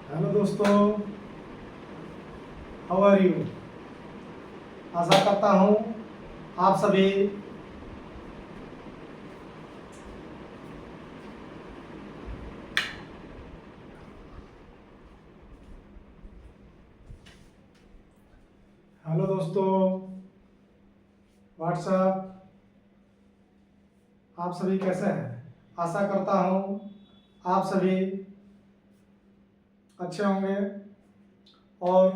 Hello दोस्तों, how are you. आशा करता हूँ आप सभी हेलो दोस्तों, व्हाट्सअप, आप सभी कैसे हैं। आशा करता हूँ आप सभी अच्छे होंगे। और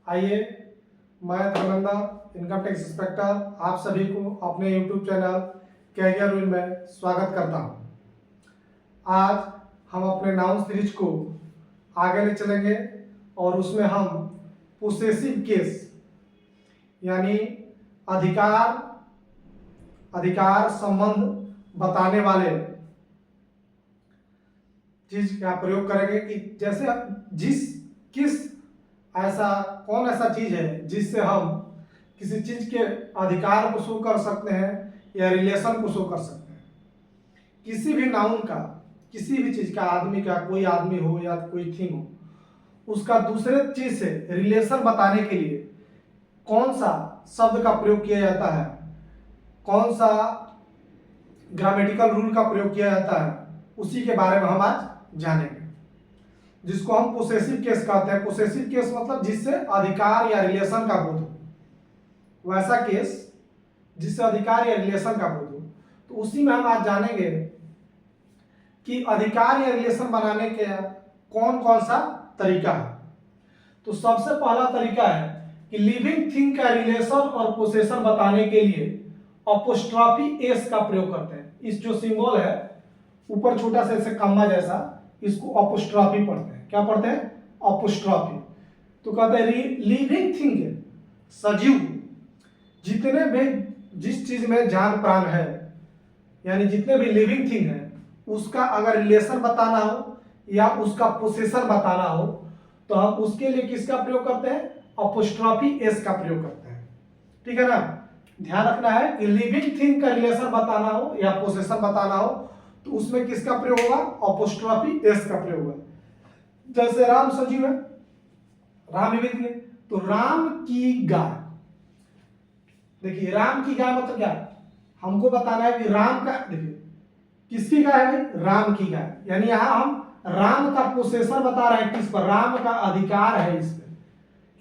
आइए, मैं धर्मेंद्र, इनकम टैक्स इंस्पेक्टर, आप सभी को अपने यूट्यूब चैनल कैरियर विल में स्वागत करता हूँ। आज हम अपने नाउन सीरीज को आगे ले चलेंगे और उसमें हम पोसेसिव केस यानी अधिकार अधिकार संबंध बताने वाले चीज का प्रयोग करेंगे कि जैसे जिस किस ऐसा कौन ऐसा चीज है जिससे हम किसी चीज के अधिकार को शो कर सकते हैं या रिलेशन को शो कर सकते हैं। किसी भी नाउन का, किसी भी चीज का, आदमी का, कोई आदमी हो या कोई थिंग हो, उसका दूसरे चीज से रिलेशन बताने के लिए कौन सा शब्द का प्रयोग किया जाता है, कौन सा ग्रामेटिकल रूल का प्रयोग किया जाता है, उसी के बारे में हम आज जानेंगे, जिसको हम पोसेसिव केस कहते हैं। पोसेसिव केस मतलब जिससे अधिकार या रिलेशन का बोध हो, वैसा केस जिससे अधिकार या रिलेशन का बोध हो। तो उसी में हम आज जानेंगे कि अधिकार या रिलेशन बनाने के कौन कौन सा तरीका है। तो सबसे पहला तरीका है कि लिविंग थिंग का रिलेशन और पोसेशन बताने के लिए अपोस्ट्रॉफी एस का प्रयोग करते हैं। इस जो सिंबल है ऊपर छोटा सा ऐसे कम्मा जैसा, इसको अपोस्ट्रॉफी पढ़ते हैं। क्या पढ़ते हैं? अपोस्ट्रॉफी। तो कहते हैं लिविंग थिंग, सजीव, जितने भी जिस चीज में जान प्राण है, यानी जितने भी लिविंग थिंग है, उसका अगर रिलेशन बताना हो या उसका पोसेशन बताना हो तो हम उसके लिए किसका प्रयोग करते हैं? अपोस्ट्रॉफी एस का प्रयोग करते हैं। ठीक है ना। ध्यान रखना है कि लिविंग थिंग का रिलेशन बताना हो या पोसेशन बताना हो तो उसमें किसका प्रयोग होगा? अपोस्ट्रॉफी एस का प्रयोग होगा। जैसे राम सजीव है, राम लिविंग थिंग है, तो राम की गाय। देखिए, राम की गाय मतलब क्या? हमको बताना है कि राम का, देखिए किसकी गाय है? राम की गाय। यानी यहां हम राम का पोसेशन बता रहे हैं। किस पर? राम का अधिकार है इस पर,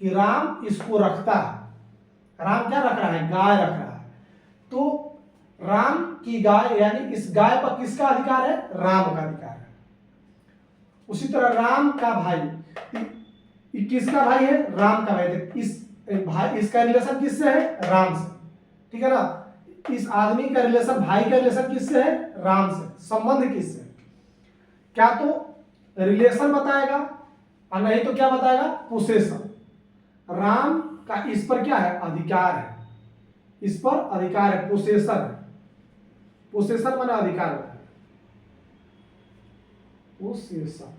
कि राम इसको रखता है। राम क्या रख रहा है? गाय रख रहा है। तो राम की गाय यानी इस गाय पर किसका अधिकार है? राम का अधिकार है। उसी तरह राम का भाई, किसका भाई है? राम का भाई। इस भाई, इसका रिलेशन किससे है? राम से। ठीक है ना। इस आदमी का रिलेशन, भाई का रिलेशन किससे है? राम से। संबंध किससे? क्या तो रिलेशन बताएगा और नहीं तो क्या बताएगा? पोसेशन। राम का इस पर क्या है? अधिकार है। इस पर अधिकार है, पोसेशन है। पोसेशन माने अधिकार होता है। पोसेशन,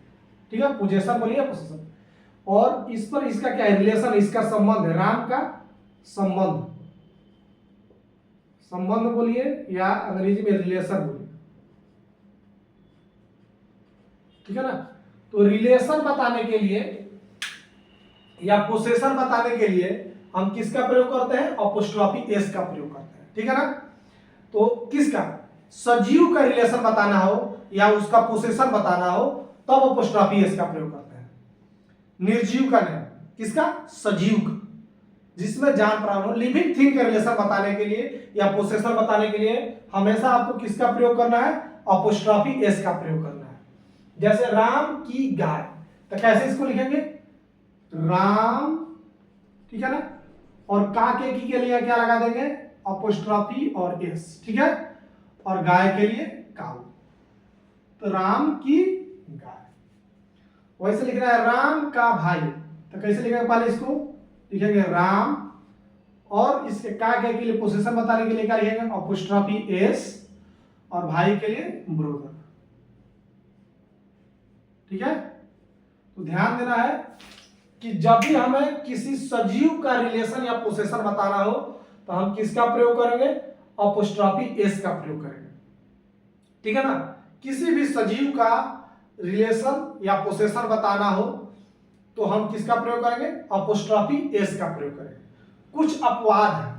ठीक है। पोजेशन बोलिए, पोसेशन। और इस पर इसका क्या है? रिलेशन, इसका संबंध है। राम का संबंध, संबंध बोलिए या अंग्रेजी में रिलेशन बोलिए। ठीक है ना। तो रिलेशन बताने के लिए या पोसेशन बताने के लिए हम किसका प्रयोग करते हैं? अपोस्ट्रॉफी एस का प्रयोग करते हैं। ठीक है ना। तो किसका? सजीव का रिलेशन बताना हो या उसका पोसेशन बताना हो तब अपोस्ट्रॉफी एस का प्रयोग करते हैं। निर्जीव का नहीं, किसका? सजीव का, जिसमें जान प्राण हो। लिविंग थिंग का रिलेशन बताने के लिए या पोसेशन बताने के लिए हमेशा आपको किसका प्रयोग करना है? अपोस्ट्रॉफी एस का प्रयोग करना है। जैसे राम की गाय, तो कैसे इसको लिखेंगे? राम, ठीक है ना। और का के लिए क्या लगा देंगे? अपोस्ट्रॉफी और एस। ठीक है। और गाय के लिए काऊ। तो राम की गाय। वैसे लिख रहा है राम का भाई, तो कैसे लिखेंगे? पहले इसको लिखेंगे राम और इसके का के लिए पोजीशन बताने के लिए क्या लिखेंगे? अपोस्ट्रॉफी एस और भाई के लिए ब्रदर। ठीक है। तो ध्यान देना है कि जब भी हमें किसी सजीव का रिलेशन या पोसेशन बताना हो तो हम किसका प्रयोग करेंगे? अपोस्ट्रॉफी एस का प्रयोग करेंगे। ठीक है ना। किसी भी सजीव का रिलेशन या पोसेशन बताना हो तो हम किसका प्रयोग करेंगे? अपोस्ट्रॉफी एस का प्रयोग करेंगे। कुछ अपवाद है,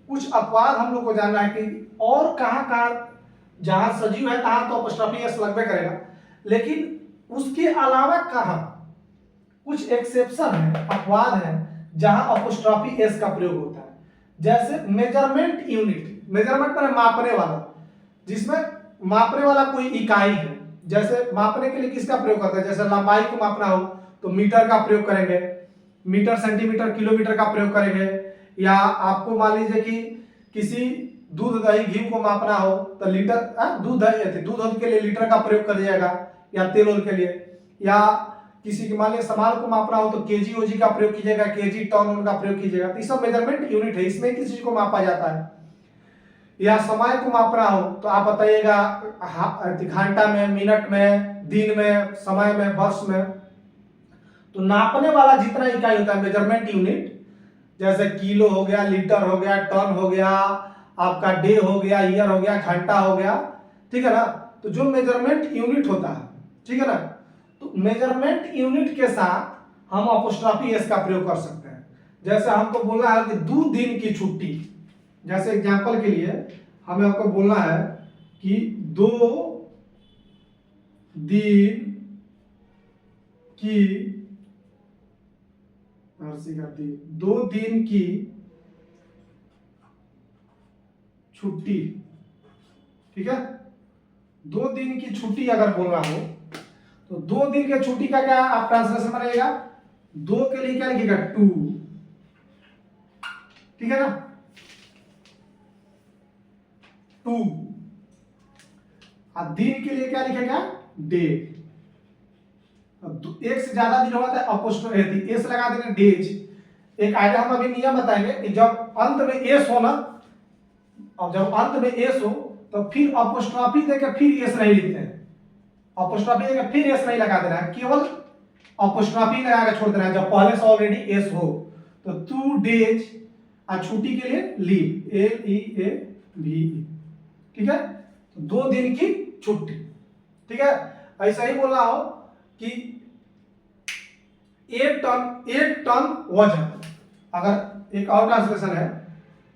कुछ अपवाद हम लोग को जानना है कि और कहाँ कहाँ जहां सजीव है तहां तो अपोस्ट्रॉफी एस लगबे करेगा, लेकिन उसके अलावा कहाँ कुछ एक्सेप्शन है, अपवाद है जहां अपोस्ट्रॉफी एस का प्रयोग होता है। जैसे मेजरमेंट यूनिट, मेजरमेंट पर मापने वाला, जिसमें मापने वाला कोई इकाई है। जैसे मापने के लिए किसका प्रयोग करते हैं? जैसे लंबाई को मापना हो तो मीटर का प्रयोग करेंगे, मीटर, सेंटीमीटर, किलोमीटर का प्रयोग करेंगे। या आपको मान लीजिए कि किसी दूध, दही, घी को मापना हो तो लीटर, दूध के लिए लीटर का प्रयोग कर दिएगा, या तेल ओल के लिए। या किसी के मान लीजिए सामान को मापना हो तो केजी ओजी का प्रयोग कीजिएगा, केजी टन का प्रयोग कीजिएगा। तो ये सब मेजरमेंट यूनिट है, इसमें किसी चीज को मापा जाता है। या समय को मापना हो तो आप बताइएगा घंटा में, मिनट में, दिन में, समय में, वर्ष में। तो नापने वाला जितना इकाई होता है मेजरमेंट यूनिट, जैसे किलो हो गया, लीटर हो गया, टन हो गया, आपका डे हो गया, ईयर हो गया, घंटा हो गया, ठीक है ना। तो जो मेजरमेंट यूनिट होता है, ठीक है ना, तो मेजरमेंट यूनिट के साथ हम अपोस्ट्रॉफी एस का प्रयोग कर सकते हैं। जैसे हमको बोलना है कि 2 दिन की छुट्टी, जैसे एग्जांपल के लिए हमें आपको बोलना है कि 2 दिन की 2 दिन की छुट्टी, ठीक है। 2 दिन की छुट्टी अगर बोलना हो तो 2 दिन के छुट्टी का क्या आप ट्रांसलेशन बनाइएगा? 2 के लिए क्या लिखिएगा? 2, ठीक है ना, 2। और दिन के लिए क्या लिखेगा? डे। एक से ज्यादा दिन होगा तो अपोस्ट्रोफी एस लगा देंगे, डेज। एक आइडिया हम अभी नियम बताएंगे कि जब अंत में एस हो ना, और जब अंत में एस हो तो फिर अपोस्ट्रोफी देके फिर एस नहीं लिखते हैं। अपोस्ट्रोफी देके फिर एस नहीं लगा देना है, केवल अपोस्ट्रोफी लगा के छोड़ देना है जब पहले से ऑलरेडी एस हो। तो 2 डेज, और छुट्टी के लिए लीव, LEAVE, ठीक है। तो 2 दिन की छुट्टी, ठीक है। ऐसा ही बोलना हो कि 1 टन वजन, अगर एक और ट्रांसलेशन है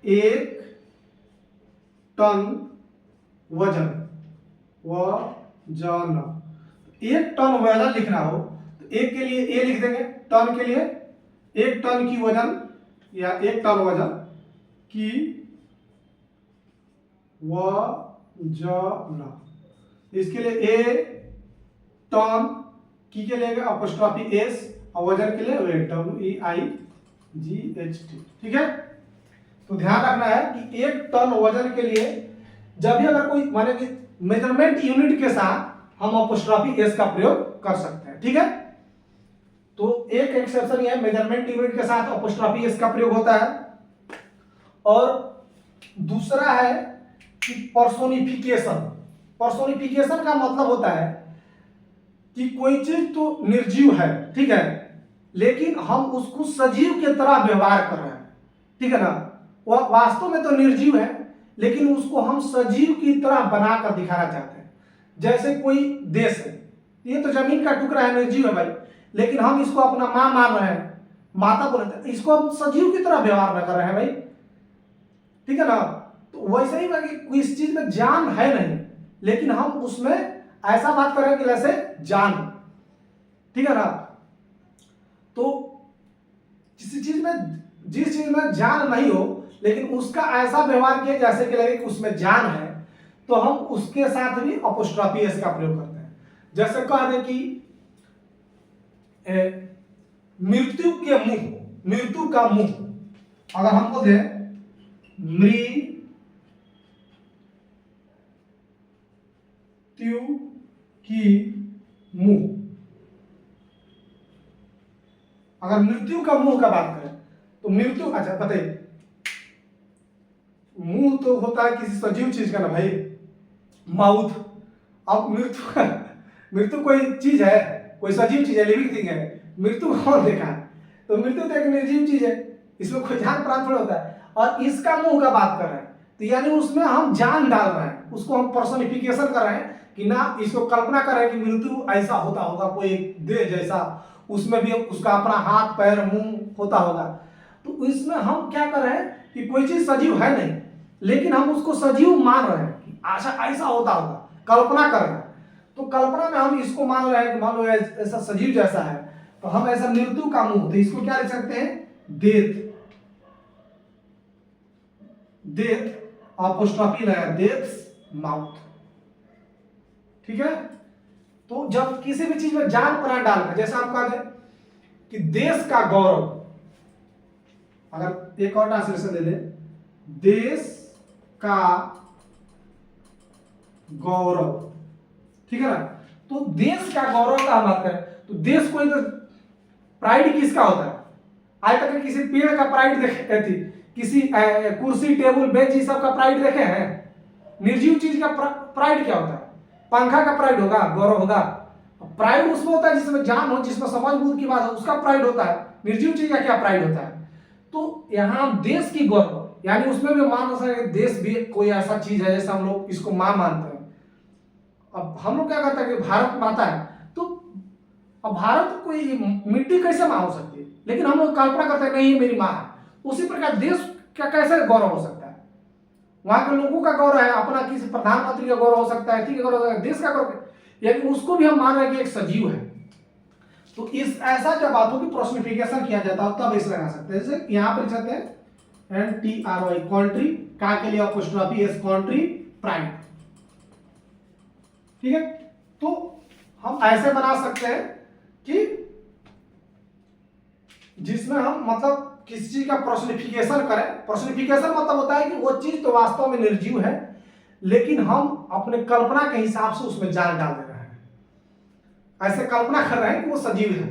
1 टन वजन, 1 टन वजन लिखना हो तो एक के लिए ए लिख देंगे, टन के लिए 1 टन की वजन या 1 टन वजन की वजन, इसके लिए ए टन, की के लिए अपोस्ट्रोफी एस, और वजन के लिए वेट, WEIGHT, ठीक है। तो ध्यान रखना है कि 1 टन वजन के लिए जब भी अगर कोई माने कि मेजरमेंट यूनिट के साथ हम अपोस्ट्रोफी एस का प्रयोग कर सकते हैं, ठीक है। तो एक एक्सेप्शन ये है, मेजरमेंट यूनिट के साथ अपोस्ट्रोफी एस का प्रयोग होता है। और दूसरा है कि पर्सोनिफिकेशन। पर्सोनिफिकेशन का मतलब होता है कि कोई चीज तो निर्जीव है, ठीक है, लेकिन हम उसको सजीव के तरह व्यवहार कर रहे हैं, ठीक है ना। वह वास्तव में तो निर्जीव है लेकिन उसको हम सजीव की तरह बनाकर दिखाना चाहते हैं। जैसे कोई देश है, ये तो जमीन का टुकड़ा है, निर्जीव है भाई, लेकिन हम इसको अपना मां मान रहे हैं, माता बोलते हैं, इसको हम सजीव की तरह व्यवहार न कर रहे हैं भाई, ठीक है ना। तो वैसे ही कोई इस चीज में जान है नहीं, लेकिन हम उसमें ऐसा बात कर रहे हैं कि जैसे जान, ठीक है ना। तो किसी चीज में, जिस चीज में जान नहीं हो लेकिन उसका ऐसा व्यवहार किया जैसे कि लगे कि उसमें जान है, तो हम उसके साथ भी अपोस्ट्रोफी एस का प्रयोग करते हैं। जैसे कह दें कि मृत्यु के मुंह, मृत्यु का मुंह, अगर हम बोलते मृत्यु की मुंह, अगर मृत्यु का मुंह का बात करें तो मृत्यु, अच्छा बताइए, मुंह तो होता है किसी सजीव चीज का ना भाई, माउथ। अब मृत्यु कोई चीज है, कोई सजीव चीज है, लिविंग थिंग है। मृत्यु कौन देखा है? तो मृत्यु तो एक निर्जीव चीज है, इसमें कोई जान प्राण थोड़ा होता है। और इसका मुंह का बात कर रहे हैं तो यानी उसमें हम जान डाल रहे हैं, उसको हम पर्सोनिफिकेशन कर रहे हैं कि ना इसको कल्पना करें कि मृत्यु ऐसा होता होगा, कोई देह जैसा, उसमें भी उसका अपना हाथ पैर मुंह होता होगा। तो इसमें हम क्या कर रहे हैं कि कोई चीज सजीव है नहीं, लेकिन हम उसको सजीव मान रहे हैं कि अच्छा ऐसा होता होगा, कल्पना कर रहे हैं। तो कल्पना में हम इसको मान रहे हैं कि मान लो ऐसा सजीव जैसा है, तो हम ऐसा मृत्यु का मुंह, तो इसको क्या लिख सकते हैं, डेथ। डेथ अपोस्ट्रोफी लगा, डेथ माउथ। ठीक है। तो जब किसी भी चीज में जान प्राण डालकर, जैसे हम कह दें कि देश का गौरव, अगर एक और ट्रांसलेशन दे दे, देश का गौरव, ठीक है ना। तो देश का गौरव का हम बात करें तो देश कोई तो प्राइड किसका होता है? आज तक किसी पेड़ का प्राइड देखे थी, किसी कुर्सी टेबल बेंच ये सब का प्राइड देखे हैं? निर्जीव चीज का प्राइड क्या होता है? पंखा का प्राइड होगा, गौरव होगा। प्राइड उसमें होता है जिसमें जान हो, जिसमें समझ बूझ की बात हो, उसका प्राइड होता है। निर्जीव चीज का क्या प्राइड होता है? तो यहाँ देश की गौरव, यानी उसमें भी मान सकते हैं देश भी कोई ऐसा चीज है जैसे हम लोग इसको मां मानते हैं। अब हम लोग क्या कहते हैं कि भारत माता है, तो अब भारत कोई मिट्टी कैसे मां हो सकती है? लेकिन हम लोग कल्पना करते हैं नहीं ये मेरी मां है। उसी प्रकार देश का कैसे गौरव हो सकता है? वहां के लोगों का गौरव है, अपना किसी प्रधानमंत्री का गौरव हो सकता है, ठीक है, गौरव हो सकता है, देश का गौरव, यानी उसको भी हम मान रहे हैं कि एक सजीव है। तो इस ऐसा जब बातों की पर्सनिफिकेशन किया जाता है तब इसे लगा सकते हैं। जैसे यहाँ पर लिखते हैं NTRY, कंट्री का के लिए अपोस्ट्रोफी एस, कंट्री प्राइड। ठीक है। तो हम ऐसे बना सकते हैं कि जिसमें हम मतलब किसी चीज का पर्सनिफिकेशन करें। पर्सनिफिकेशन मतलब होता है कि वो चीज तो वास्तव में निर्जीव है, लेकिन हम अपने कल्पना के हिसाब से उसमें जान डाल दे रहे हैं, ऐसे कल्पना कर रहे हैं कि वो सजीव है।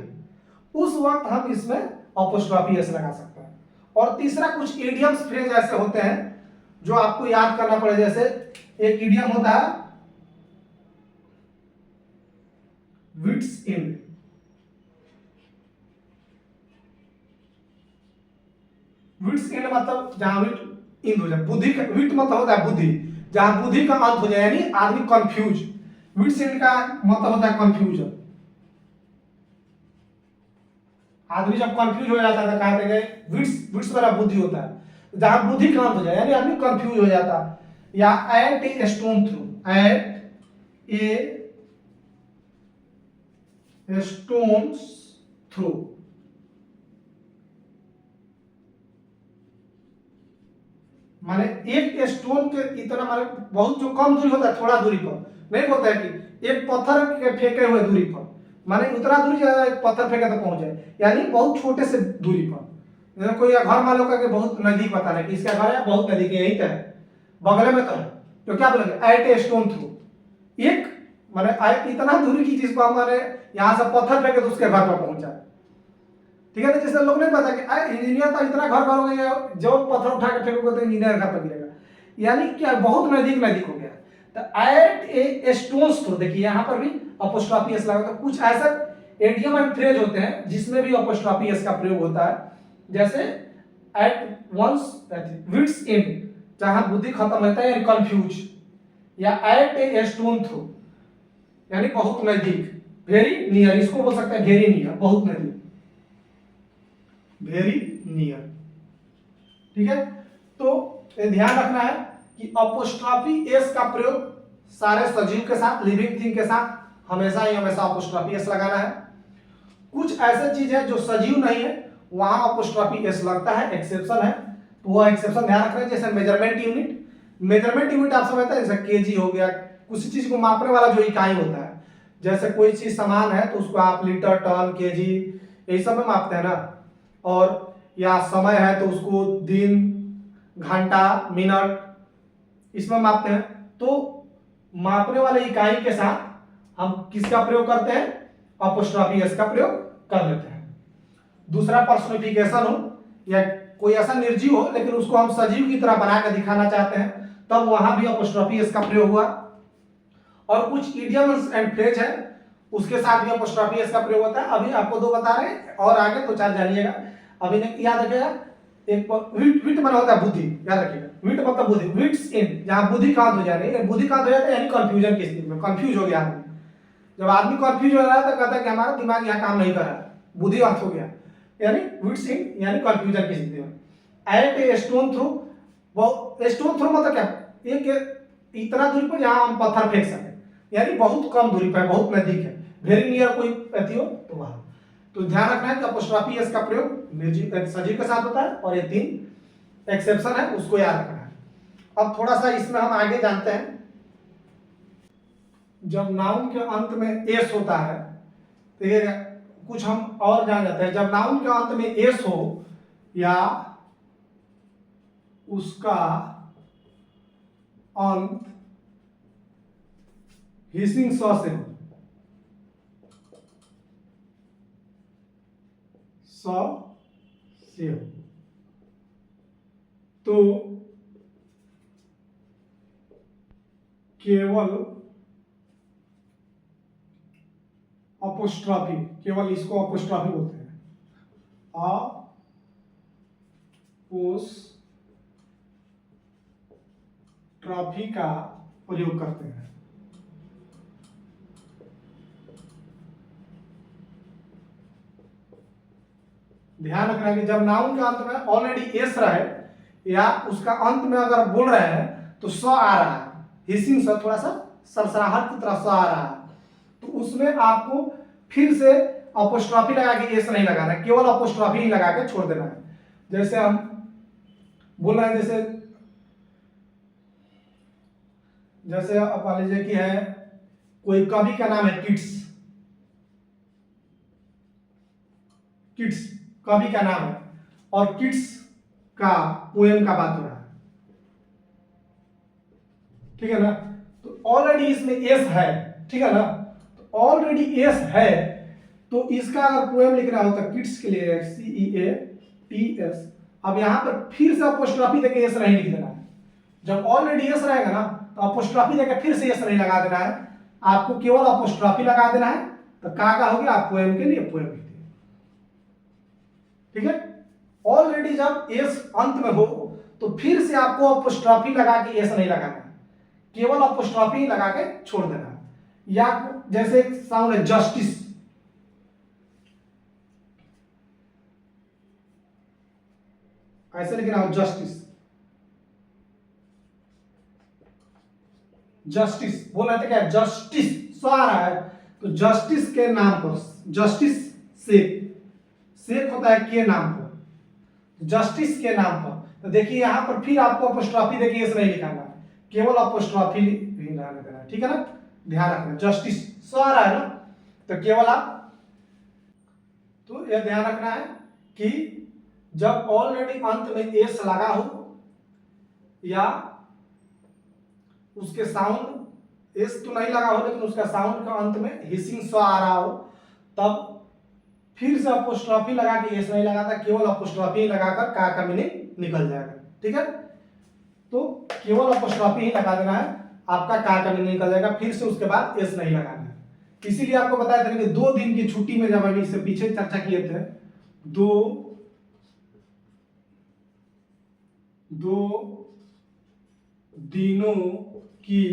उस वक्त हम इसमें अपोस्ट्रोफी एस लगा सकते हैं। और तीसरा, कुछ इडियम्स फ्रेज ऐसे होते हैं जो आपको याद करना पड़े। जैसे एक इडियम होता है विट्स एंड। विट्स एंड मतलब जहां विट इंद हो जाए, बुद्धि का विट मतलब होता है बुद्धि, जहां बुद्धि का अंत हो जाए, यानी आदमी कंफ्यूज। विट्स एंड का मतलब होता है कंफ्यूजन। आदमी जब कंफ्यूज हो जाता है तो कहते हैं विट्स, विट्स वाला बुद्धि होता है, जहां बुद्धि का अंत हो जाए, यानी आदमी कंफ्यूज हो जाता है। या at a stone throw, at a stones throw, माने एक स्टोन के इतना, माने बहुत जो कम दूरी होता है, थोड़ा दूरी पर नहीं होता है कि एक पत्थर के फेंके हुए दूरी पर, माने उतना दूरी ज्यादा एक पत्थर फेंके तो पहुंच जाए, यानी बहुत छोटे से दूरी पर। जैसे कोई घर वालों का कि बहुत नजदीक बता रहे कि इसका घर है बहुत नजदीक है, यही है बगल में तो है, तो क्या बोलेंगे एट ए स्टोन थ्रू। एक माने इतना दूरी की जिसको हमारे यहाँ से पत्थर फेंके तो उसके घर पर पहुंच जाए। ठीक है ना। जैसे लोग नहीं पता कि इंजीनियर तो इतना घर हो गया, जो पत्थर उठा के फेंकोगे तो इंजीनियर घर पर गिरेगा, यानी क्या बहुत नजदीक नजदीक हो गया। तो एट ए स्टोन्स थ्रू, देखिए यहाँ पर भी अपोस्ट्रोफी एस लगा। तो कुछ ऐसा एडियम एंड फ्रेज होते हैं जिसमें भी अपोस्ट्रोफी एस का प्रयोग होता है। जैसे एट वंस विट्स एंड, जहां बुद्धि खत्म होता है यानी कंफ्यूज। या एट ए स्टोन थ्रू, यानी बहुत नजदीक, वेरी नियर, इसको बोल सकते हैं वेरी नियर, बहुत नजदीक, वेरी नियर। ठीक है। तो ध्यान रखना है कि अपोस्ट्रोफी एस का प्रयोग सारे सजीव के साथ, लिविंग थिंग के साथ हमेशा ही हमेशा अपोस्ट्रोफी एस लगाना है। कुछ ऐसे चीज है जो सजीव नहीं है, वहां अपोस्ट्रोफी एस लगता है, एक्सेप्शन है, तो वो एक्सेप्शन ध्यान रख रहे हैं। जैसे मेजरमेंट यूनिट, मेजरमेंट यूनिट आप समझते हैं, जैसे केजी हो गया, कुछ चीज को मापने वाला जो इकाई होता है। जैसे कोई चीज सामान है तो उसको आप लीटर, टन, केजी यही सब में मापते हैं ना। और या समय है तो उसको दिन, घंटा, मिनट इसमें मापते हैं। तो मापने वाले इकाई के साथ हम किसका प्रयोग करते हैं? अपोस्ट्रोफी एस का प्रयोग कर लेते हैं। दूसरा, पर्सनिफिकेशन हो या कोई ऐसा निर्जीव हो लेकिन उसको हम सजीव की तरह बनाकर दिखाना चाहते हैं, तब वहां भी अपोस्ट्रोफी एस का प्रयोग हुआ। और कुछ इडियम्स एंड फ्रेज है उसके साथ भी अपोस्ट्रोफी एस का प्रयोग होता है। अभी आपको दो बता रहे हैं और आगे दो चार जानिएगा, अभी याद रखिएगा। एक विट, विट माना होता है बुद्धि, याद रखिएगा, विट मतलब बुद्धि, विट्स इन, जहां बुद्धि का अंत हो जाए, बुद्धि का अंत हो जाता है यानी कंफ्यूजन की स्थिति में, कंफ्यूज हो गया आदमी। जब आदमी कंफ्यूज हो रहा है तो कहता है कि हमारा दिमाग यहाँ काम नहीं कर रहा है, बुद्धि अर्थ हो गया, यानी विट्स इन यानी कंफ्यूजन की स्थिति में। एट ए स्टोन थ्रो, वो स्टोन थ्रो मतलब क्या, एक इतना दूरी पर जहां हम पत्थर फेंक सके, यानी बहुत कम दूरी पर, बहुत नजदीक है, वेरी नियर कोई अति हो तो वहां। तो ध्यान रखना है कि अपोस्ट्रोफी एस का प्रयोग सजीव के साथ होता है, और ये 3 एक्सेप्शन है, उसको याद रखना है। अब थोड़ा सा इसमें हम आगे जानते हैं, जब नाउन के अंत में एस होता है तो ये कुछ हम और जान जाते हैं। जब नाउन के अंत में एस हो या उसका अंत हिसिंग स से हो, से हो, तो केवल अपोस्ट्रोफी, केवल इसको अपोस्ट्रोफी बोलते हैं, अपोस्ट्रोफी का प्रयोग करते हैं। ध्यान रखना कि जब नाउन के अंत में ऑलरेडी एस रहे या उसका अंत में अगर बोल रहे हैं तो स आ रहा है, हिसिंग स, थोड़ा सा सरसराहट की तरह स आ रहा है, तो उसमें आपको फिर से अपोस्ट्रोफी लगा के एस नहीं लगाना है, केवल अपोस्ट्रोफी ही लगा के छोड़ देना है। जैसे हम बोल रहे हैं, जैसे आप मान लीजिए कि है कोई कवि का नाम है किट्स, किट्स कवि का नाम है, और किट्स का पोएम का बात हो रहा है, ठीक है ना, तो ऑलरेडी इसमें एस है, ठीक है ना, तो ऑलरेडी एस है, तो इसका अगर पोएम लिखना हो तो किट्स के लिए CEATS, अब यहां पर फिर से अपोस्ट्रोफी देके एस नहीं लिख देना है। जब ऑलरेडी एस रहेगा ना तो अपोस्ट्रोफी देके फिर से एस नहीं लगा देना है, आपको केवल अपोस्ट्रोफी लगा देना है, तो का हो गया, आप पोएम के लिए पोएम लिख दिए, ठीक है। ऑलरेडी जब एस अंत में हो तो फिर से आपको अपोस्ट्रोफी लगा के एस नहीं लगाना है, केवल अपोस्ट्रोफी लगा के छोड़ देना है। या जैसे साउंड है जस्टिस, ऐसे लिखना हो जस्टिस, जस्टिस बोल रहे थे क्या, जस्टिस स आ रहा है, तो जस्टिस के नाम पर, जस्टिस शेख होता है के नाम पर, जस्टिस के नाम पर, तो देखिए यहां पर फिर आपको अपोस्ट्रोफी देखिए इस नहीं लिखाना है, केवल अपोस्ट्रोफी ही रहने देना है, ठीक है ना, ध्यान रखना। जस्टिस स आ रहा है ना, तो केवल आप, तो यह ध्यान रखना है कि जब ऑलरेडी अंत में एस लगा हो या उसके साउंड एस तो नहीं लगा हो लेकिन उसका साउंड का अंत में हिसिंग स आ रहा हो, तब फिर से अपोस्ट्रोफी लगा के एस नहीं लगाता, केवल अपोस्ट्रोफी लगाकर का मीनिंग निकल जाएगा, ठीक है। तो केवल अपोस्ट्रोफी ही लगा देना है, आपका का मीनिंग निकल जाएगा, फिर से उसके बाद एस नहीं लगाना है। इसीलिए आपको बताया था कि 2 दिन की छुट्टी में, जब अभी इससे पीछे चर्चा किए थे, 2 दिनों की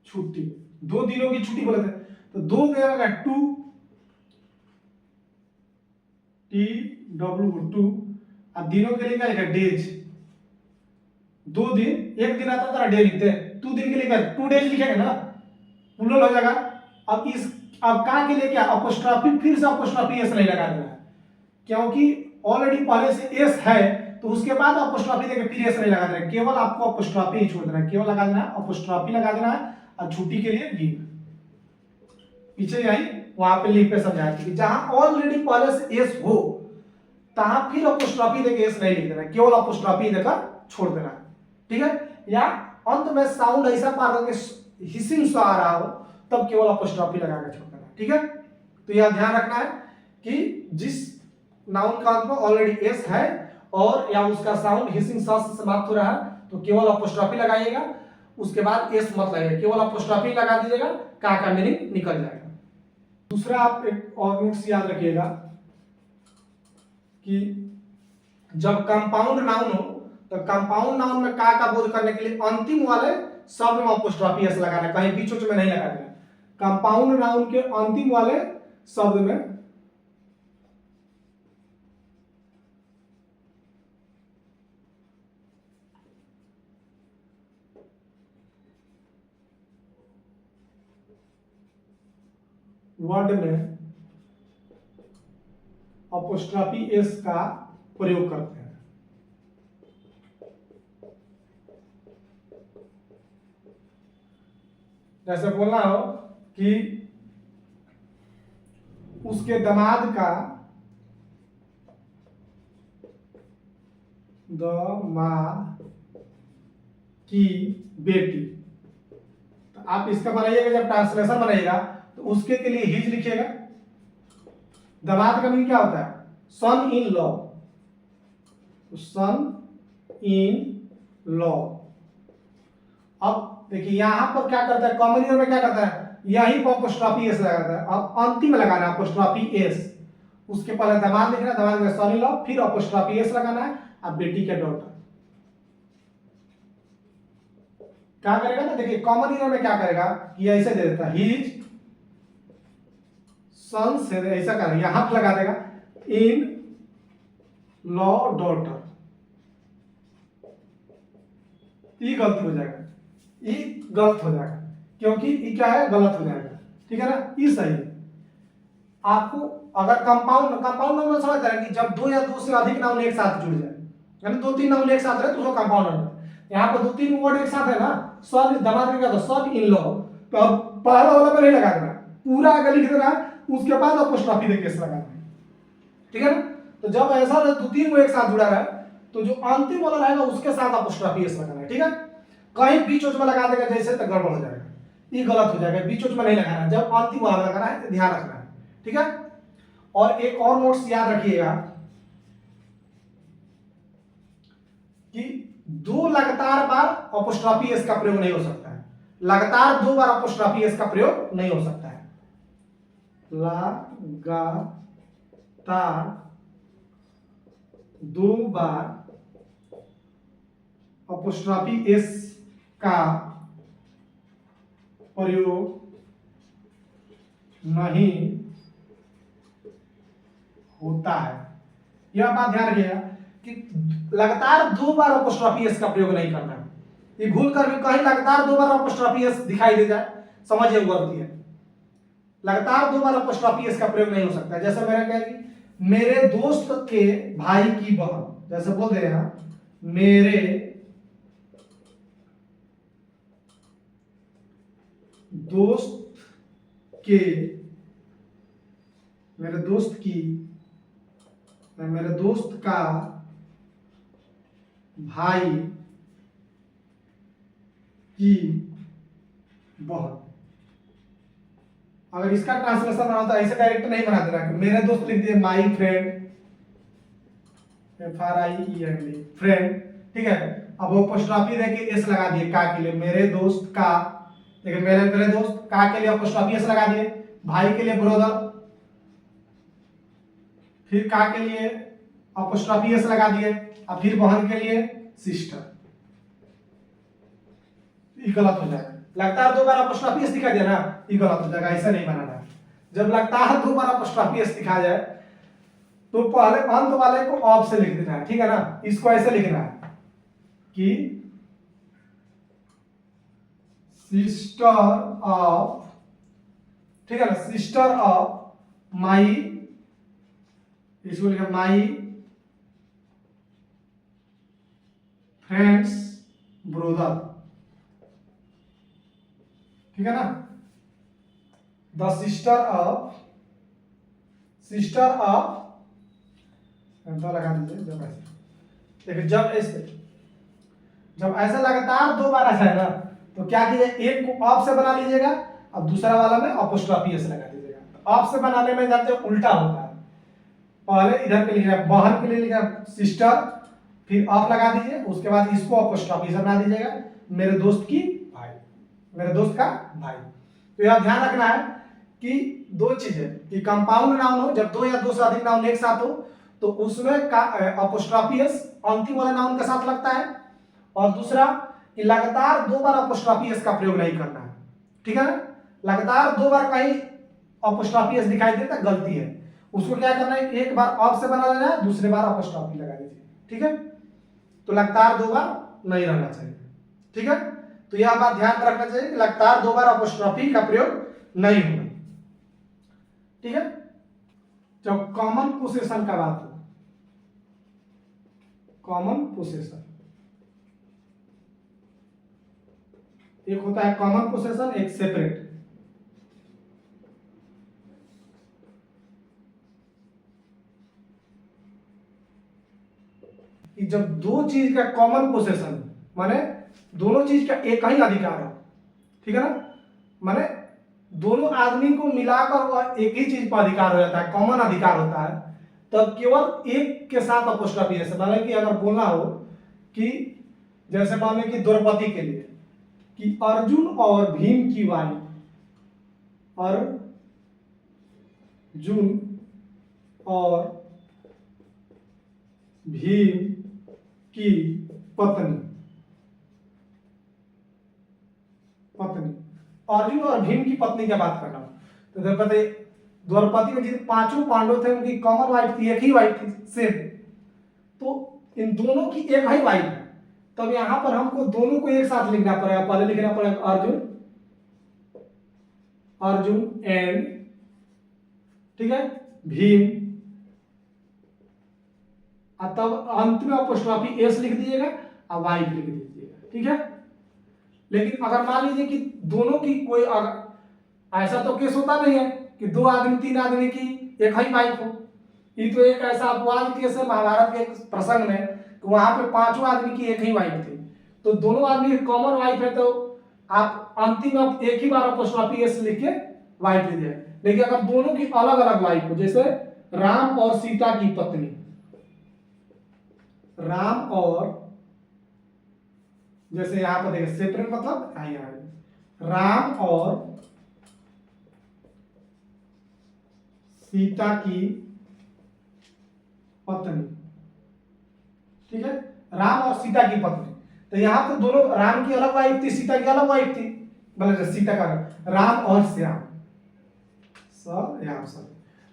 छुट्टी, 2 दिनों की छुट्टी बोले थे, तो 2 क्या होगा, 2 TW2, अब दिनों के लिए क्या लिखा, डेज, 2 दिन, एक दिन आता था डे लिखते हैं, 2 दिन के लिए क्या 2 डेज लिखेंगे ना, प्लूरल हो जाएगा। अब का के लिए क्या, अपोस्ट्रोफी, फिर से अपोस्ट्रोफी एस नहीं लगा देना है, क्योंकि ऑलरेडी पहले से एस है, तो उसके बाद अपोस्ट्रोफी देके फिर एस नहीं लगा देना है, केवल आपको अपोस्ट्रोफी ही छोड़ देना है, केवल लगा देना है अपोस्ट्रोफी लगा देना है, और छुट्टी के लिए लीव, पीछे यही वहां पे लीव पे समझाया कि जहां ऑलरेडी पहले से एस हो तहां फिर अपोस्ट्रोफी देके एस नहीं लिख देना, केवल अपोस्ट्रोफी देकर छोड़ देना, ठीक है। या अंत में साउंड ऐसा पार करके हिसिंग सा आ रहा हो, तब केवल अपोस्ट्रोफी लगा के छोड़ देना, ठीक है। तो यह ध्यान रखना है कि जिस नाउन का अंत में ऑलरेडी एस है और या उसका साउंड हिसिंग सा से समाप्त हो रहा है, तो केवल अपोस्ट्रोफी लगाइएगा, उसके बाद एस मत लगाइएगा, केवल अपोस्ट्रोफी लगा दीजिएगा, का मीनिंग निकल जाएगा। दूसरा आप एक और नोट्स याद रखिएगा कि जब कंपाउंड नाउन हो तो कंपाउंड नाउन में का बोध करने के लिए अंतिम वाले शब्द में अपोस्ट्रोफी एस लगाना है, कहीं बीच में नहीं लगा देना। कंपाउंड नाउन के अंतिम वाले शब्द में वर्ड में अपोस्ट्रोफी एस का प्रयोग करते हैं। जैसे बोलना हो कि उसके दामाद का दामाद की बेटी, तो आप इसका बनाइएगा, जब ट्रांसलेशन बनाइएगा तो उसके के लिए हिज लिखिएगा। दामाद का मीनिंग क्या होता है? Son in law, son in law. अब देखिए यहां पर क्या करता है, कॉमन ईयर में क्या करता है, यहीं पर अपोस्ट्रोफी एस लगाता है। अब अंतिम में लगाना है अपोस्ट्रोफी एस, उसके पहले दामाद लिखना है, दामाद में सन इन लॉ, फिर अपोस्ट्रोफी एस लगाना है। अब बेटी के डॉटर क्या करेगा ना, देखिए कॉमन ईयर में क्या करेगा, ये ऐसे दे देता है हिज सन से, ऐसा कर यहां लगा देगा इन लॉ डॉटर, ये गलत हो जाएगा, ये गलत हो जाएगा क्योंकि ये क्या है, गलत हो जाएगा, ठीक है ना, ये सही है। आपको अगर कंपाउंड नाउन में समझ रहे हैं कि जब दो या दो से अधिक नाउन एक साथ जुड़ जाए, यानी दो तीन नाउन एक साथ रहे तो उसको कंपाउंड नाउन। यहाँ पर दो तीन वर्ड एक साथ है ना, सब दामाद का तो सब इन लॉ, तो अब पहला वाला पे नहीं लगा देना, पूरा आगे लिख देना, उसके बाद अपोस्ट्रोफी देके लगाना है, ठीक है ना। तो जब ऐसा दो तीन वो एक साथ जुड़ा रहा है तो जो अंतिम वाला रहेगा उसके साथ अपोस्ट्रोफी एस लगाना है, ठीक है। कहीं बीच में लगा देगा जैसे तो गड़बड़ हो जाएगा, ये गलत हो जाएगा, बीच में नहीं लगाना, जब अंतिम वाला लगाना है ध्यान रखना है, ठीक है। और एक और नोट्स याद रखिएगा कि दो लगातार बार अपोस्ट्रोफी एस का प्रयोग नहीं हो सकता है, लगातार दो बार अपोस्ट्रोफी एस का प्रयोग नहीं हो सकता है। लगातार दो बार अपोस्ट्रोफी एस का प्रयोग नहीं होता है। यह बात ध्यान रखिएगा कि लगातार दो बार अपोस्ट्रोफी एस का प्रयोग नहीं करना है। ये भूल कर भी कहीं लगातार दो बार अपोस्ट्रोफी एस दिखाई दे जाए, समझिए गलती है। लगातार दो बार अपोस्ट्रोफी एस का प्रयोग नहीं हो सकता। जैसे मैंने कहा कि मेरे दोस्त के भाई की बहन, जैसे बोल दे रहे हैं मेरे दोस्त के, मेरे दोस्त की, मेरे दोस्त का भाई की बहन। अगर इसका ट्रांसलेशन बना होता ऐसे डायरेक्ट नहीं बना देना, मेरे दोस्त लिख दिए माई फ्रेंड, FRIEND फ्रेंड, ठीक है। अब वो अपोस्ट्रोफी देके एस लगा दिए का के लिए, मेरे दोस्त का, देखिए मेरे दोस्त का के लिए अपोस्ट्रोफी एस लगा दिए, भाई के लिए ब्रदर, फिर का के लिए अपोस्ट्रोफी एस लगा दिए, और फिर बहन के लिए सिस्टर। ये गलत हो जाएगा। लगातार दो बार अपोस्ट्रोफी एस दिखा दिया ना, ये गलत हो जाएगा, ऐसा नहीं बनाना। जब लगातार दो बार अपोस्ट्रोफी एस दिखा जाए तो पहले अंत वाले को ऑफ से लिख देना है, ठीक है ना। इसको ऐसे लिखना है कि सिस्टर ऑफ, ठीक है ना, सिस्टर ऑफ माई, इसको लिखा माई फ्रेंड्स ब्रदर, ठीक है ना। द सिस्टर ऑफ लगा दीजिए। जब ऐसे देखिए, जब ऐसा लगातार दो बार ऐसा है ना, तो क्या कीजिए, एक को ऑफ से बना लीजिएगा, अब दूसरा वाला में अपोस्ट्रोफी एस लगा दीजिएगा। ऑफ से बनाने में जानते हो उल्टा होता है, पहले इधर के लिए बहन के लिए लिखा सिस्टर, फिर ऑफ लगा दीजिए, उसके बाद इसको अपोस्ट्रोफी से बना दीजिएगा, मेरे दोस्त की भाई, मेरे दोस्त का भाई। तो यह ध्यान रखना है कि दो चीजें, कि कंपाउंड नाउन हो, जब दो या दो से अधिक नाउन एक साथ हो तो उसमें का अपोस्ट्रोफी एस अंतिम वाले नाउन के साथ लगता है। और दूसरा कि लगातार 2 बार अपोस्ट्रोफी एस का प्रयोग नहीं करना है, ठीक है ना। लगातार 2 बार कहीं अपोस्ट्रोफी एस दिखाई देता गलती है, उसको क्या करना है, एक बार ऑफ से बना लेना है, दूसरे बार अपोस्ट्रोफी लगा दीजिए, ठीक है। तो लगातार 2 बार नहीं रहना चाहिए, ठीक है। तो यह बात ध्यान रखना चाहिए कि लगातार 2 बार अपोस्ट्रोफी का प्रयोग नहीं होगा, ठीक है। जब कॉमन पोसेशन का बात हो, कॉमन पोसेशन, एक होता है कॉमन पोसेशन, एक सेपरेट। कि जब 2 चीज का कॉमन पोसेशन माने दोनों चीज का एक ही अधिकार हो, ठीक है ना, माने दोनों आदमी को मिलाकर वह एक ही चीज पर अधिकार हो जाता है, कॉमन अधिकार होता है, तब केवल एक के साथ अपोस्ट्रोफी है। माने कि अगर बोलना हो कि जैसे माने कि द्रौपदी के लिए कि अर्जुन और भीम की वाइफ, अर्जुन और भीम की पत्नी, अर्जुन और भीम की पत्नी की बात कर रहा हूं। तो द्रौपदी में जितने 5 पांडव थे उनकी कॉमन वाइफ थी, एक ही वाइफ थी सेम, तो इन दोनों की एक ही वाइफ है। तब यहां पर हमको दोनों को एक साथ लिखना पड़ेगा। पहले लिखना पड़ेगा अर्जुन एंड, ठीक है, भीम, और तब अंत में अपोस्ट्रोफी एस लिख दीजिएगा और वाइफ लिख दीजिएगा, ठीक है। लेकिन अगर मान लीजिए कि दोनों की कोई ऐसा तो केस होता नहीं है कि 2 आदमी 3 आदमी की एक ही वाइफ हो। ये तो एक ऐसा अपवाद केस है महाभारत के प्रसंग में, वहां पे 5 आदमी की एक ही वाइफ थी, तो दोनों आदमी की कॉमन वाइफ है, तो आप अंतिम में एक ही बार अपोस्ट्रोफी एस लिख के वाइफ लीजिए। लेकिन अगर दोनों की अलग अलग वाइफ हो, जैसे राम और सीता की पत्नी, राम और, जैसे यहां पर देखिए सेपरेट मतलब राम और सीता की पत्नी, ठीक है, राम और सीता की पत्नी। तो यहां पर दोनों, राम की अलग वाइफ थी, सीता की अलग वाइफ थी, मतलब सीता का राम और श्याम,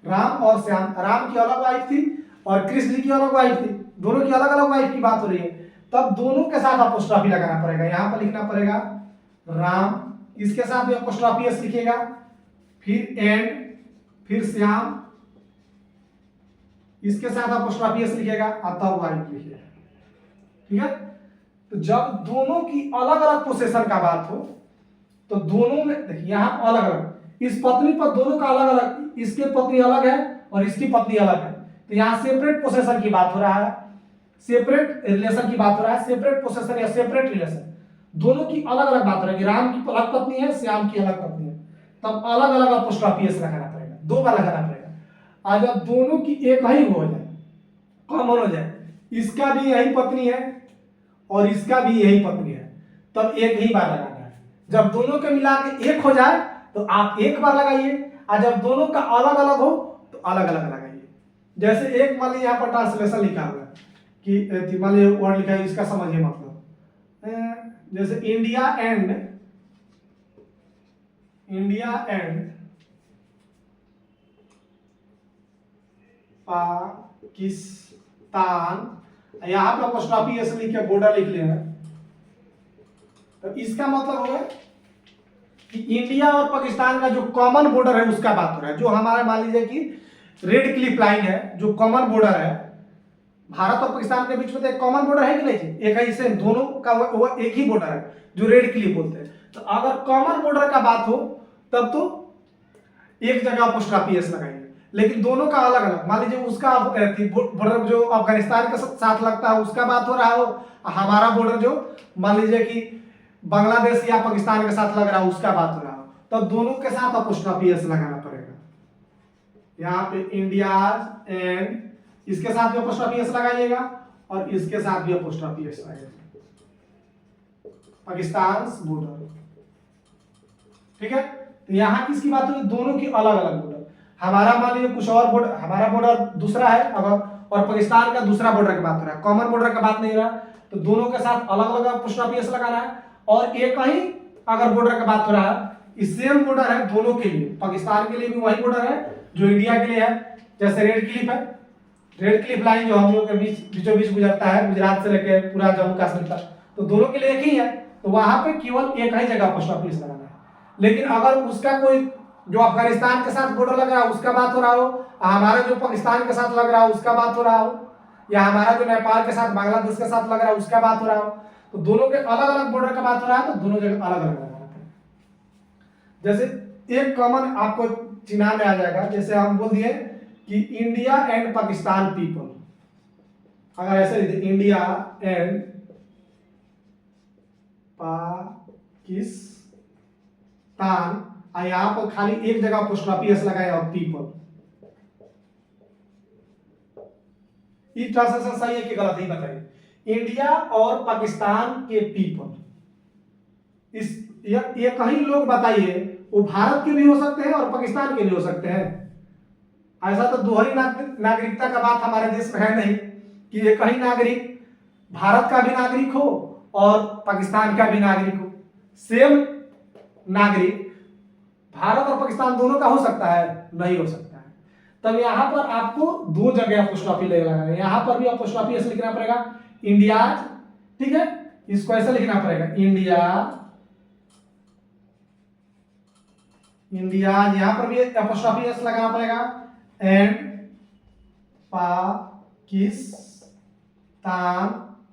राम और श्याम, राम की अलग वाइफ थी और कृष्ण की अलग वाइफ थी, दोनों की अलग अलग वाइफ की बात हो रही है। तब दोनों के साथ अपोस्ट्रोफी लगाना पड़ेगा। यहां पर लिखना पड़ेगा राम, इसके साथ भी अपोस्ट्रोफी एस लिखेगा, फिर एंड, फिर श्याम, इसके साथ अपोस्ट्रोफी एस लिखेगा और तब वाइफ लिखेगा, ठीक है। तो जब दोनों की अलग अलग पोसेशन का बात हो तो दोनों में देखिए यहां अलग अलग, इस पत्नी पर दोनों का अलग अलग, इसकी पत्नी अलग है और इसकी पत्नी अलग है, तो यहां सेपरेट पोसेशन की बात हो रहा है, सेपरेट रिलेशन की बात हो रहा है, सेपरेट पोसेशन या सेपरेट रिलेशन, दोनों की अलग अलग बात हो रही है। राम की अलग पत्नी है, श्याम की अलग पत्नी है, तब अलग अलग अपोस्ट्रोफी एस लगाना पड़ेगा, 2 बार लगाना पड़ेगा। आज जब दोनों की एक ही हो जाए, कॉमन हो जाए, इसका भी यही पत्नी है और इसका भी यही पत्नी है, तब एक ही बार लगाना है। जब दोनों के मिला के एक हो जाए तो आप एक बार लगाइए, और जब दोनों का अलग अलग हो तो अलग अलग लगाइए। जैसे एक मान लीजिए यहाँ पर ट्रांसलेशन लिखा हुआ है कि मान लीजिए वर्ड लिखा है, इसका समझिए मतलब, जैसे इंडिया एंड पाकिस्तान, यहां पे अपोस्ट्रोफी एस लिख के बॉर्डर लिख लेना। तो इसका मतलब होगा कि इंडिया और पाकिस्तान का जो कॉमन बॉर्डर है उसका बात हो रहा है, जो हमारा मान लीजिए कि रेड क्लिफ लाइन है, जो कॉमन बॉर्डर है भारत और पाकिस्तान के बीच में, तो एक कॉमन बॉर्डर है कि नहीं, एक ही से दोनों का वो एक ही बॉर्डर है जो रेड क्लिफ बोलते हैं। तो अगर कॉमन बॉर्डर का बात हो तब तो एक जगह अपोस्ट्रोफी एस लगाएंगे, लेकिन दोनों का अलग अलग, मान लीजिए उसका बॉर्डर जो अफगानिस्तान के साथ लगता है उसका बात हो रहा हो, हमारा बॉर्डर जो मान लीजिए कि बांग्लादेश या पाकिस्तान के साथ लग रहा है उसका बात हो रहा हो, तब दोनों के साथ अपोस्ट्रोफी एस लगाना पड़ेगा। यहाँ पे इंडिया एंड, इसके साथ भी अपोस्ट्रोफी एस लगाइएगा और इसके साथ भी अपोस्ट्रोफी एस लगाइएगा, पाकिस्तान बॉर्डर, ठीक है। तो यहाँ किसकी बात हो रही है, दोनों की अलग अलग बॉर्डर। हमारा मान लीजिए कुछ और बॉर्डर, हमारा बॉर्डर दूसरा है अगर, और पाकिस्तान का दूसरा बॉर्डर की बात हो रहा है, कॉमन बॉर्डर का बात नहीं हो रहा, तो दोनों के साथ अलग अलग अपोस्ट्रोफी एस लगाना है। और एक ही अगर बॉर्डर का बात हो रहा है, सेम बॉर्डर है दोनों के लिए, पाकिस्तान के लिए भी वही बॉर्डर है जो इंडिया के लिए है। जैसे रेड क्लिफ है, रेड क्लिफ लाइन जो हम लोग के बीचों बीच गुजरता है गुजरात से लेकर पूरा जम्मू कश्मीर तक, तो दोनों के लिए एक ही है, तो वहां पे केवल एक ही जगह अपोस्ट्रोफी एस लगाना है। लेकिन अगर उसका कोई जो अफगानिस्तान के साथ बॉर्डर लग रहा है उसका बात हो रहा हो, हमारा जो पाकिस्तान के साथ लग रहा हो उसका बात हो रहा हो, या हमारा जो नेपाल के साथ बांग्लादेश के साथ लग रहा है उसका बात हो रहा हो, तो दोनों के अलग अलग बॉर्डर का बात हो रहा है, तो दोनों जगह अलग अलग लगाना है। जैसे एक कॉमन आपको चिन्ह में आ जाएगा, जैसे हम बोल दिए कि इंडिया एंड पाकिस्तान पीपल, अगर ऐसे लिखते इंडिया एंड पाकिस्तान, यहाँ पर खाली एक जगह अपोस्ट्रोफी एस लगाए और पीपल, ये ट्रांसलेशन सही है कि गलत है बताइए। इंडिया और पाकिस्तान के पीपल, इस ये कहीं लोग बताइए, वो भारत के भी हो सकते हैं और पाकिस्तान के भी हो सकते हैं। ऐसा तो दोहरी नागरिकता का बात हमारे देश में है नहीं कि एक ही नागरिक भारत का भी नागरिक हो और पाकिस्तान का भी नागरिक हो। सेम नागरिक भारत और पाकिस्तान दोनों का हो सकता है? नहीं हो सकता है। तब यहां पर आपको दो जगह अपोस्ट्रोफी लगाना है, यहां पर भी अपोस्ट्रोफी ऐसे लिखना पड़ेगा इंडिया, ठीक है, इसको ऐसे लिखना पड़ेगा इंडिया, इंडिया, यहां पर भी अपोस्ट्रोफी एस लगाना पड़ेगा, एंड पाकिस्तान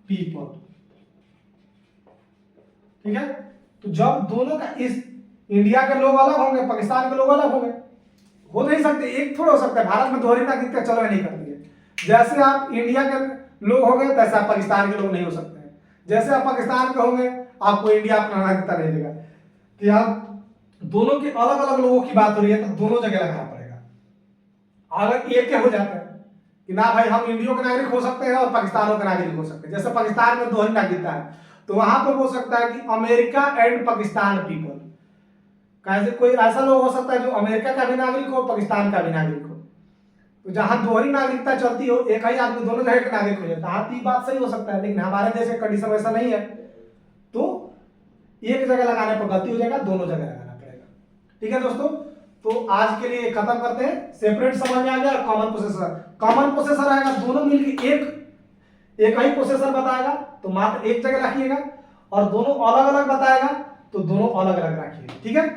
पीपल, ठीक है। तो जब दोनों का, इस इंडिया के लोग अलग होंगे, पाकिस्तान के लोग अलग होंगे, हो नहीं सकते, एक थोड़ा हो सकता है। भारत में दोहरी नागरिकता चलवे नहीं करती है। जैसे आप इंडिया के लोग होंगे तैसे आप पाकिस्तान के लोग नहीं हो सकते हैं, जैसे आप पाकिस्तान के होंगे आपको इंडिया अपना नागरिकता नहीं देगा। कि आप दोनों के अलग अलग लोगों की बात हो रही है तो दोनों जगह लगाना पड़ेगा। अगर एक के हो जाता है कि ना भाई हम इंडिया के नागरिक हो सकते हैं और पाकिस्तानों के नागरिक हो सकते हैं, जैसे पाकिस्तान में दोहरी नागरिकता है तो वहां पर हो सकता है कि अमेरिका एंड पाकिस्तान पीपल, कैसे कोई ऐसा लोग हो सकता है जो अमेरिका का भी नागरिक हो पाकिस्तान का भी नागरिक हो। तो जहां दोहरी नागरिकता चलती हो, एक ही आदमी दोनों जगह के नागरिक हो जाता है, हाँ बात सही हो सकता है, लेकिन हमारे देश के कंडीशन ऐसा नहीं है, तो एक जगह लगाने पर गलती हो जाएगा, दोनों जगह लगाना पड़ेगा। ठीक है दोस्तों, तो आज के लिए खत्म करते हैं। सेपरेट समझ में आ गया। कॉमन प्रोसेसर, कॉमन प्रोसेसर आएगा, दोनों मिलकर एक ही प्रोसेसर बताएगा तो मात्र एक जगह रखिएगा, और दोनों अलग अलग बताएगा तो दोनों अलग अलग रखिएगा। ठीक है,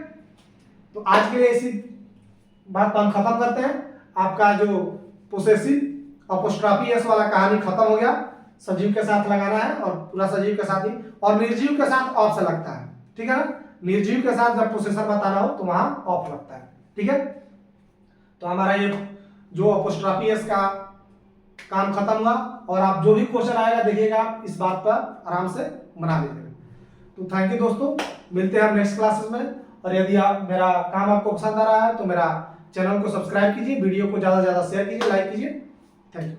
तो आज के लिए इसी बात को हम खत्म करते हैं। आपका जो पोसेसिव अपोस्ट्रोफी एस वाला कहानी खत्म हो गया। सजीव के साथ लगाना है और पूरा सजीव के साथ ही, और निर्जीव के साथ ऑफ से लगता है। ठीक है ना, निर्जीव के साथ जब प्रोसेसर बताना हो तो वहां ऑफ लगता है। ठीक है, तो हमारा ये जो अपोस्ट्रोफी एस का काम खत्म हुआ, और आप जो भी क्वेश्चन आएगा देखिएगा आप इस बात पर आराम से बना लीजिएगा। तो थैंक यू दोस्तों, मिलते हैं हम नेक्स्ट क्लासेस में। और यदि आप मेरा काम आपको पसंद आ रहा है तो मेरा चैनल को सब्सक्राइब कीजिए, वीडियो को ज़्यादा से ज़्यादा शेयर कीजिए, लाइक कीजिए। Thank you.